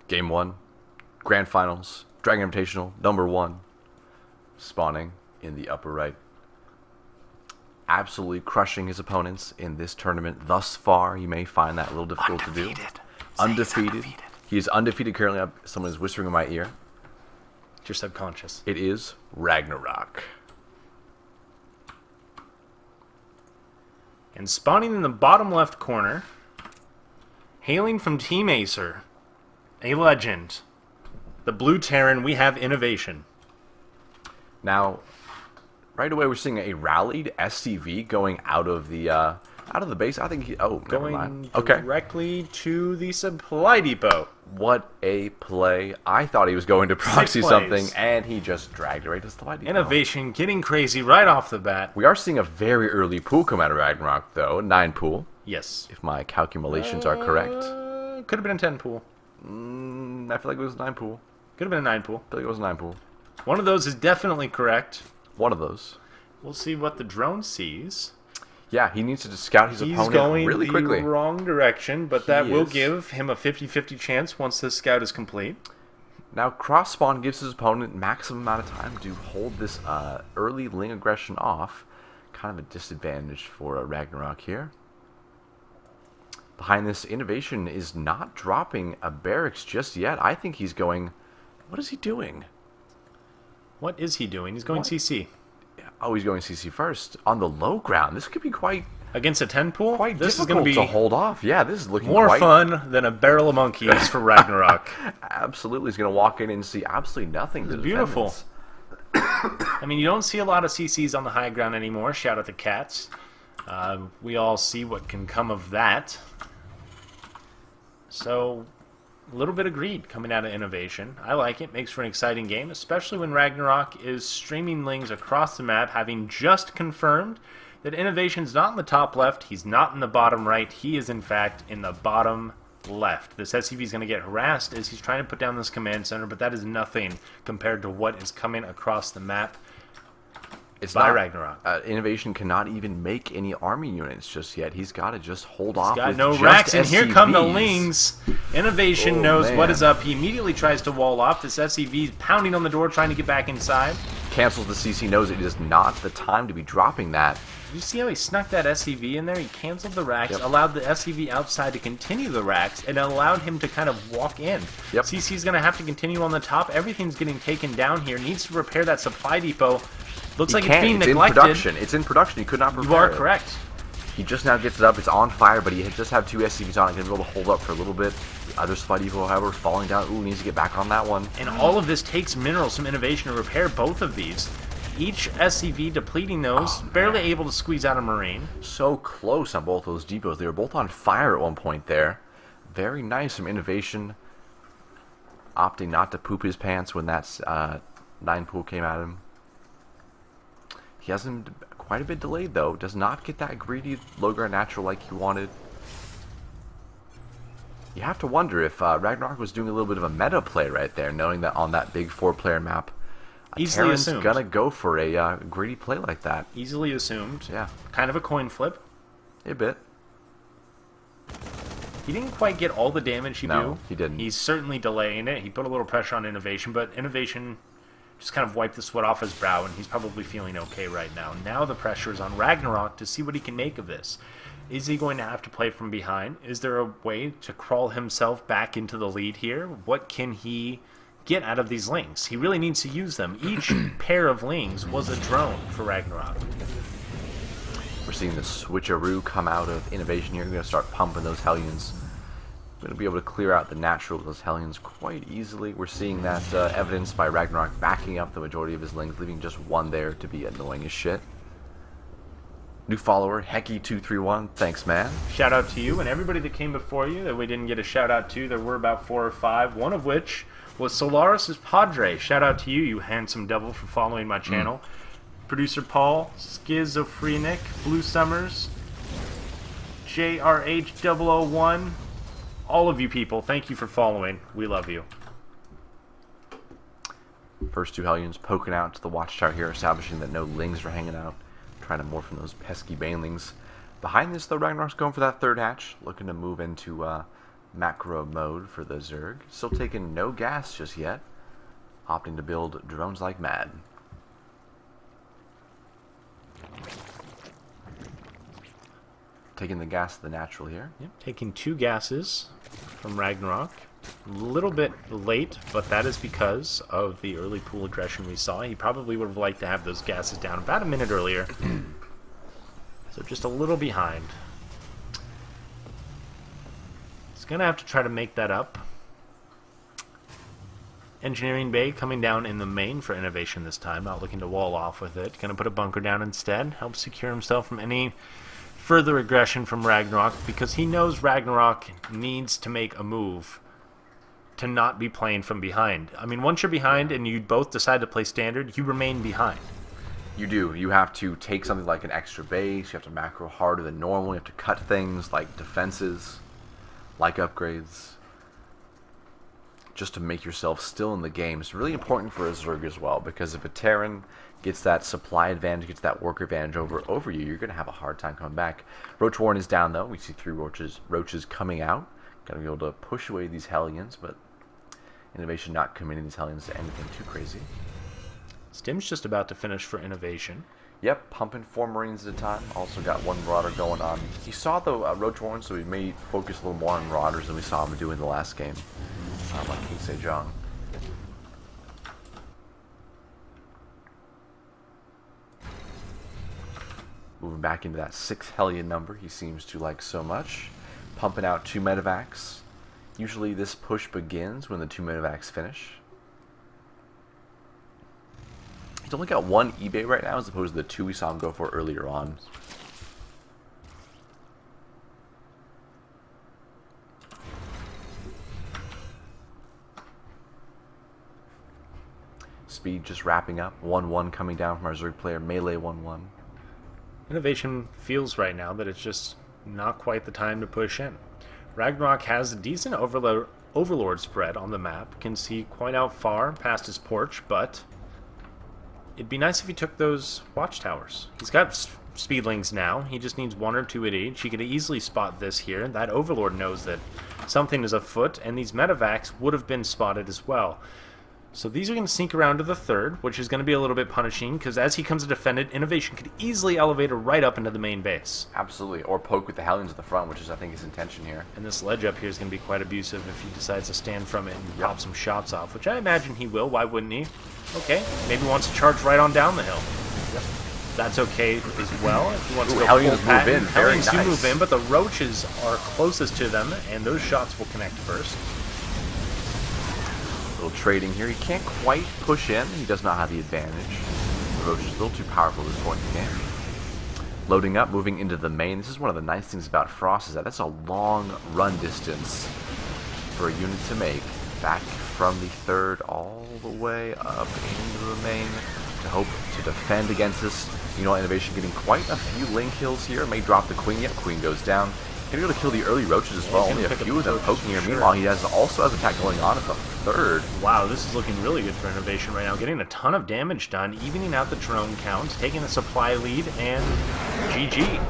Game 1, Grand Finals, Dragon Invitational, number 1, spawning in the upper right. Absolutely crushing his opponents in this tournament thus far. You may find that a little difficult to do. Undefeated. He is undefeated currently. Someone is whispering in my ear. It's your subconscious. It is RagnaroK. And spawning in the bottom left corner, hailing from Team Acer, a legend, the Blue Terran, we have INnoVation. Now, right away we're seeing a rallied SCV going out of the base. I think he... Oh, never mind. Okay. Directly to the supply depot. What a play. I thought he was going to proxy something, and he just dragged it right to the supply depot. INnoVation getting crazy right off the bat. We are seeing a very early pool come out of RagnaroK, though. 9 pool. Yes. If my calculations are correct. Could have been a 10 pool. I feel like it was a 9 pool. Could have been a 9 pool. I feel like it was a 9 pool. One of those is definitely correct. One of those. We'll see what the drone sees. Yeah, he needs to just scout his opponent really quickly. He's going the wrong direction, but that will give him a 50-50 chance once the scout is complete. Now, cross spawn gives his opponent maximum amount of time to hold this early Ling aggression off. Kind of a disadvantage for RagnaroK here. Behind this, INnoVation is not dropping a barracks just yet. I think he's going... What is he doing? What is he doing? He's going CC. Oh, he's going CC first. On the low ground. This could be quite... Against a 10 pool? Quite this difficult is going to be to hold off. Yeah, this is looking more fun than a barrel of monkeys for RagnaroK. Absolutely. He's going to walk in and see absolutely nothing. It's beautiful. I mean, you don't see a lot of CCs on the high ground anymore. Shout out to Cats. We all see what can come of that. So, a little bit of greed coming out of INnoVation. I like it. Makes for an exciting game, especially when RagnaroK is streaming Lings across the map, having just confirmed that INnoVation's not in the top left, he's not in the bottom right, he is in fact in the bottom left. This SCV is going to get harassed as he's trying to put down this command center, but that is nothing compared to what is coming across the map. It's by not, RagnaroK. INnoVation cannot even make any army units just yet. He's got to just hold off. He's got with no just racks, and SCVs. here come the Lings. INnoVation knows man. what is up. He immediately tries to wall off. This SCV is pounding on the door, trying to get back inside. Cancels the CC, knows it is not the time to be dropping that. You see how he snuck that SCV in there? He canceled the racks, allowed the SCV outside to continue the racks, and allowed him to kind of walk in. CC's going to have to continue on the top. Everything's getting taken down here. Needs to repair that supply depot. Looks like it's being neglected. In production. It's in production. He could not prepare You are it. correct. He just now gets it up. It's on fire, but he just have 2 SCVs on it. Going to be able to hold up for a little bit. The other supply depot, however, falling down. Ooh, needs to get back on that one. And all of this takes minerals from INnoVation to repair both of these. Each SCV depleting those, barely able to squeeze out a Marine. So close on both those depots. They were both on fire at one point there. Very nice from INnoVation. Opting not to poop his pants when that 9 pool came at him. He has him quite a bit delayed, though. Does not get that greedy low-ground natural like he wanted. You have to wonder if RagnaroK was doing a little bit of a meta play right there, knowing that on that big 4-player map, easily assumed. Gonna go for a greedy play like that. Easily assumed. Yeah. Kind of a coin flip. A bit. He didn't quite get all the damage he No, he didn't. He's certainly delaying it. He put a little pressure on INnoVation, but INnoVation just kind of wiped the sweat off his brow, and he's probably feeling okay right now. Now the pressure is on RagnaroK to see what he can make of this. Is he going to have to play from behind? Is there a way to crawl himself back into the lead here? What can he get out of these Lings? He really needs to use them. Each pair of Lings was a drone for RagnaroK. We're seeing the switcheroo come out of INnoVation here. We're going to start pumping those Hellions. We're going to be able to clear out the natural of those Hellions quite easily. We're seeing that evidenced by RagnaroK backing up the majority of his Lings, leaving just one there to be annoying as shit. New follower, Hecky231. Thanks, man. Shout out to you and everybody that came before you that we didn't get a shout out to. There were about 4 or 5, one of which was Solaris' Padre. Shout out to you, you handsome devil, for following my channel. Producer Paul, Schizophrenic, Blue Summers, JRH001. All of you people, thank you for following. We love you. First 2 Hellions poking out to the watchtower here, establishing that no Lings are hanging out. Trying to morph from those pesky banelings. Behind this, though, RagnaroK's going for that 3rd hatch, looking to move into macro mode for the Zerg. Still taking no gas just yet. Opting to build drones like mad. Taking the gas to the natural here. Yep, taking 2 gases from RagnaroK. A little bit late, but that is because of the early pool aggression we saw. He probably would have liked to have those gases down about a minute earlier. So just a little behind. He's going to have to try to make that up. Engineering Bay coming down in the main for INnoVation this time. Not looking to wall off with it. Going to put a bunker down instead. Help secure himself from any further aggression from RagnaroK, because he knows RagnaroK needs to make a move to not be playing from behind. I mean, once you're behind and you both decide to play standard, you remain behind. You do. You have to take something like an extra base. You have to macro harder than normal. You have to cut things like defenses, like upgrades, just to make yourself still in the game. It's really important for a Zerg as well, because if a Terran gets that supply advantage, gets that work advantage over you, you're going to have a hard time coming back. Roach Warren is down, though. We see 3 roaches coming out. Got to be able to push away these Hellions, but INnoVation not committing these Hellions to anything too crazy. Stim's just about to finish for INnoVation. Yep, pumping 4 Marines at a time. Also got 1 Marauder going on. You saw the Roach Warren, so we may focus a little more on Marauders than we saw him do in the last game. Like King Sejong. Moving back into that 6 Hellion number he seems to like so much. Pumping out 2 medevacs. Usually this push begins when the 2 medevacs finish. He's only got 1 eBay right now as opposed to the 2 we saw him go for earlier on. Speed just wrapping up. 1-1 coming down from our Zerg player. Melee 1-1. INnoVation feels right now that it's just not quite the time to push in. RagnaroK has a decent overlord spread on the map. Can see quite out far past his porch, but it'd be nice if he took those watchtowers. He's got speedlings now. He just needs 1 or 2 at each. He could easily spot this here. That overlord knows that something is afoot, and these medevacs would have been spotted as well. So these are going to sneak around to the 3rd, which is going to be a little bit punishing, because as he comes to defend it, INnoVation could easily elevate her right up into the main base. Absolutely, or poke with the Hellions at the front, which is, I think, his intention here. And this ledge up here is going to be quite abusive if he decides to stand from it and pop some shots off, which I imagine he will. Why wouldn't he? Okay, maybe wants to charge right on down the hill. Yep. That's okay as well. If he wants to go Hellions full move in, very Hellions do nice. move in, but the roaches are closest to them, and those shots will connect first. Little trading here. He can't quite push in. He does not have the advantage. The Roach is a little too powerful at this point in the game. Loading up, moving into the main. This is one of the nice things about Frost, is that that's a long run distance for a unit to make. Back from the 3rd all the way up into the main to hope to defend against this. You know, INnoVation getting quite a few link kills here. May drop the Queen. Yep, Queen goes down. Gonna be able to kill the early roaches as well. Only a few of them poking here. Meanwhile, he also has attack going on at the 3rd. Wow, this is looking really good for INnoVation right now. Getting a ton of damage done, evening out the drone count, taking a supply lead, and GG.